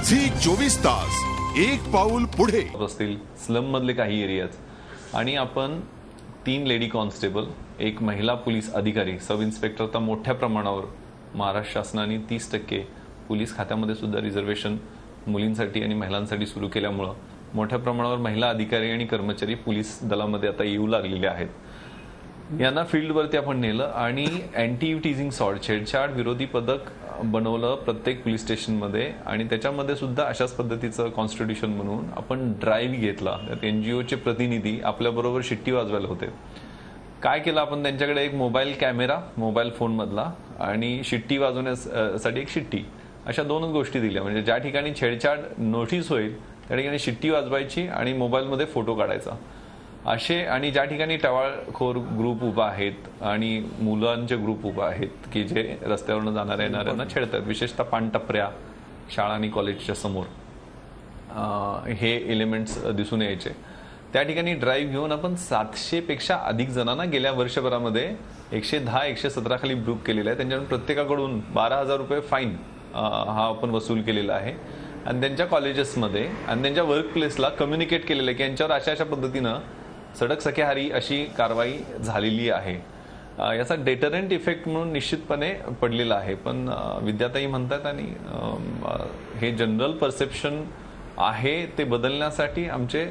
Zee 24 तास एक पाऊल पुढे असतील स्लम मधले काही एरियाज आणि आपण 3 लेडी कॉन्स्टेबल, एक महिला पोलीस अधिकारी, सब इन्स्पेक्टर तर मोठ्या प्रमाणावर महाराष्ट्र शासनाने 30% पोलीस खात्यामध्ये सुद्धा रिझर्वेशन मुलींसाठी आणि महिलांसाठी सुरू केल्यामुळे मोठ्या प्रमाणावर महिला अधिकारी आणि कर्मचारी पोलीस दलामध्ये आता येऊ लागलेले आहेत. यांना फील्डवरती आपण नेलं आणि अँटी टीजिंग सॉर्ट, छेडछाड विरोधी पदक बनवलं प्रत्येक पोलीस स्टेशनमध्ये आणि त्याच्यामध्ये सुद्धा अशाच पद्धतीचं कॉन्स्टिट्यूशन म्हणून आपण ड्राईव्ह घेतला. त्यात एनजीओचे प्रतिनिधी आपल्याबरोबर शिट्टी वाजवायला होते. काय केलं आपण, त्यांच्याकडे एक मोबाईल कॅमेरा, मोबाईल फोन मधला आणि शिट्टी वाजवण्यासाठी एक शिट्टी, अशा 2 गोष्टी दिल्या. म्हणजे ज्या ठिकाणी छेडछाड नोटीस होईल त्या ठिकाणी शिट्टी वाजवायची आणि मोबाईलमध्ये फोटो काढायचा असे. आणि ज्या ठिकाणी टवाळखोर ग्रुप उभा आहेत आणि मुलांचे ग्रुप उभा आहेत की जे रस्त्यावरून जाणाऱ्या येणाऱ्यांना छेडतात, विशेषतः पानटपऱ्या, शाळा आणि कॉलेजच्या समोर हे एलिमेंट्स दिसून यायचे. त्या ठिकाणी ड्राईव्ह घेऊन आपण 700 पेक्षा अधिक जणांना गेल्या वर्षभरामध्ये 110-117 खाली ग्रुप केलेला आहे. त्यांच्याकडून प्रत्येकाकडून 12,000 रुपये फाईन हा आपण वसूल केलेला आहे आणि त्यांच्या कॉलेजेसमध्ये आणि त्यांच्या वर्क प्लेसला कम्युनिकेट केलेलं आहे की यांच्यावर अशा पद्धतीनं सडक सकेहारी अशी कारवाई झालेली आहे. याचा डेटरंट इफेक्ट म्हणून निश्चितपणे पडलेला आहे. पण विद्याताई म्हणतात आणि हे जनरल परसेप्शन आहे ते बदलण्यासाठी आमचे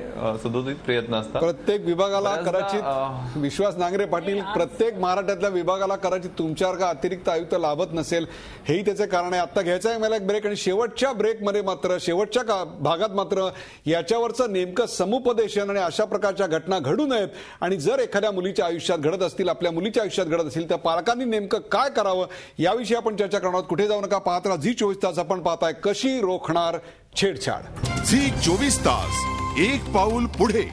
सदोदित प्रयत्न असतात. प्रत्येक विभागाला कदाचित विश्वास नांगरे पाटील, प्रत्येक महाराष्ट्रातल्या विभागाला कदाचित तुमच्यासारखा अतिरिक्त आयुक्त लाभत नसेल, हेही त्याचे कारण आहे. आता घ्यायचा आहे मला एक ब्रेक आणि शेवटच्या ब्रेकमध्ये मात्र, शेवटच्या भागात मात्र याच्यावरचं नेमकं समुपदेशन आणि अशा प्रकारच्या घटना घडू नयेत आणि जर एखाद्या मुलीच्या आयुष्यात घडत असतील, आपल्या मुलीच्या आयुष्यात घडत असतील तर पालकांनी नेमकं काय करावं याविषयी आपण चर्चा करणार आहोत. कुठे जाऊ नका, पाहत राहा झी 24 तास. आपण पाहताय कशी रोखणार छेडछाड. झी 24 तास एक पाऊल पुढे.